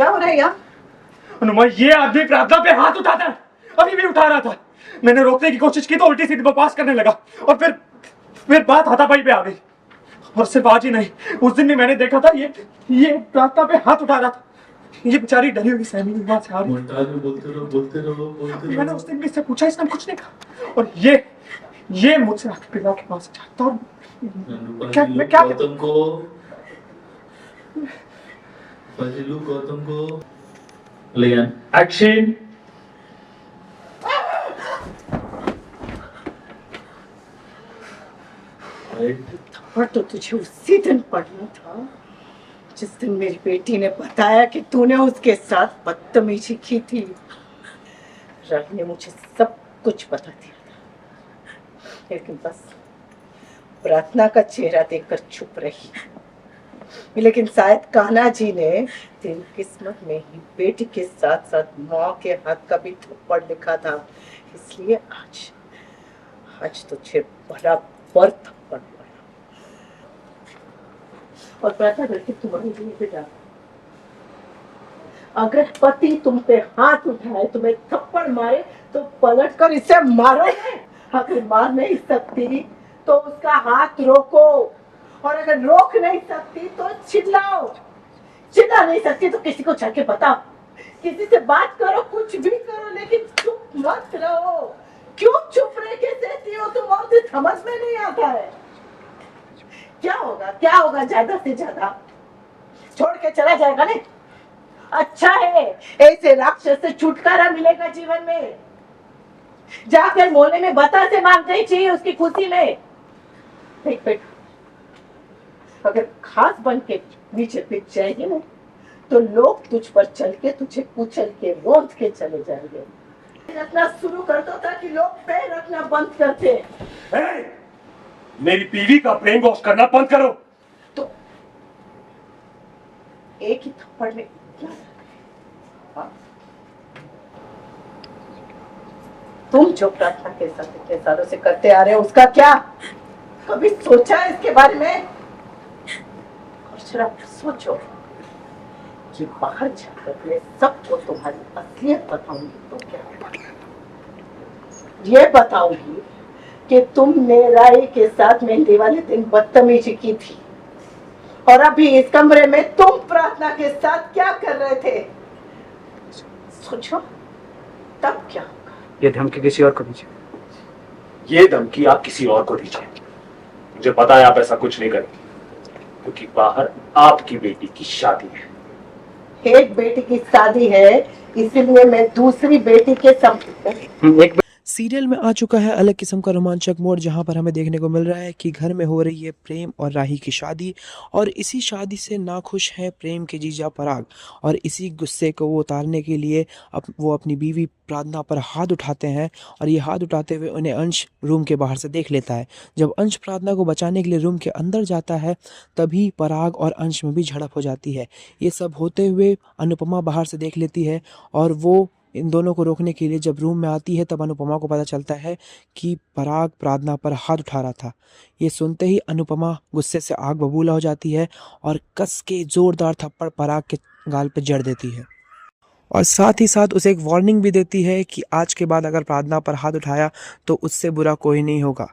क्या हो रहा है यहाँ? अनुमा, ये आदमी प्रार्थना पे हाथ उठाता है। अभी भी उठा रहा था। मैंने रोकने की कोशिश की तो उल्टी सीधी बकवास करने लगा और फिर बात हाथापाई पे आ गई। और सिर्फ आज ही नहीं, उस दिन भी मैंने देखा था ये प्रार्थना पे हाथ उठा रहा था। ये बेचारी डरी हुई सहमी वहां से आ रही। मैंने उस दिन भी इससे पूछा, इसने कुछ नहीं कहा। और ये मुझसे आके पिता के पास जाता और मैं क्या गौतम को ले एक्शन। थप्पड़ तो तुझे उसी दिन पड़ना था जिस दिन मेरी बेटी ने बताया कि तूने उसके साथ बदतमीजी की थी। राही ने मुझे सब कुछ बता दिया था, लेकिन बस प्रार्थना का चेहरा देखकर चुप रही। लेकिन शायद कान्हा जी ने तेरी किस्मत में ही बेटी के साथ साथ माँ के हाथ का भी थप्पड़ लिखा था, इसलिए आज तुझे बराबर थप्पड़ पड़ा। और प्रार्थना करके तुम्हारे लिए बेटा, अगर पति तुम पे हाथ उठाए, तुम्हें थप्पड़ मारे तो पलटकर इसे मारो। अगर मार नहीं सकती तो उसका हाथ रोको, और अगर रोक नहीं सकती तो चिल्लाओ। चिल्ला नहीं सकती तो किसी को जाके बताओ, किसी से बात करो, कुछ भी करो, लेकिन चुप मत रहो। क्यों चुप रह के सहती हो तुम? और तो समझ में नहीं आता है क्या होगा ज्यादा से ज्यादा छोड़ के चला जाएगा। नहीं अच्छा है, ऐसे राक्षस से छुटकारा मिलेगा जीवन में। जाकर मोहल्ले में बतासे मांगने चाहिए उसकी खुशी में। देख बेटा, अगर घास बन के नीचे बिक जाएगी ना तो लोग तुझ पर चल के तुझे कुचल के रोंद के चले जाएंगे। रखना शुरू कर दो ताकि लोग पैर रखना बंद करते। मेरी बीवी का ब्रेन वॉश करना बंद करो। तो एक ही थप्पड़ में क्या? तुम जो प्रार्थना के साथ इतने सालों से करते आ रहे हो उसका क्या? कभी सोचा इसके बारे में? और जरा सोचो कि बाहर जाकर मैं सबको तुम्हारी असलियत बताऊंगी तो क्या होगा? ये बताऊंगी कि तुमने राही के साथ मेहंदी वाले दिन बदतमीजी की थी, और अभी इस कमरे में तुम प्रार्थना के साथ क्या कर रहे थे? सोचो तब क्या होगा। ये धमकी किसी और को दीजिए। ये धमकी आप किसी और को दीजिए। मुझे पता है आप ऐसा कुछ नहीं करेंगे, क्योंकि बाहर आपकी बेटी की शादी है। एक बेटी की शादी है, इसीलिए मैं दूसरी बेटी के संग सीरियल में आ चुका है अलग किस्म का रोमांचक मोड़, जहां पर हमें देखने को मिल रहा है कि घर में हो रही है प्रेम और राही की शादी, और इसी शादी से नाखुश है प्रेम के जीजा पराग, और इसी गुस्से को वो उतारने के लिए वो अपनी बीवी प्रार्थना पर हाथ उठाते हैं, और ये हाथ उठाते हुए उन्हें अंश रूम के बाहर से देख लेता है। जब अंश प्रार्थना को बचाने के लिए रूम के अंदर जाता है तभी पराग और अंश में भी झड़प हो जाती है। ये सब होते हुए अनुपमा बाहर से देख लेती है, और वो इन दोनों को रोकने के लिए जब रूम में आती है तब अनुपमा को पता चलता है कि पराग प्रार्थना पर हाथ उठा रहा था। ये सुनते ही अनुपमा गुस्से से आग बबूला हो जाती है और कस के जोरदार थप्पड़ पराग के गाल पर जड़ देती है, और साथ ही साथ उसे एक वार्निंग भी देती है कि आज के बाद अगर प्रार्थना पर हाथ उठाया तो उससे बुरा कोई नहीं होगा।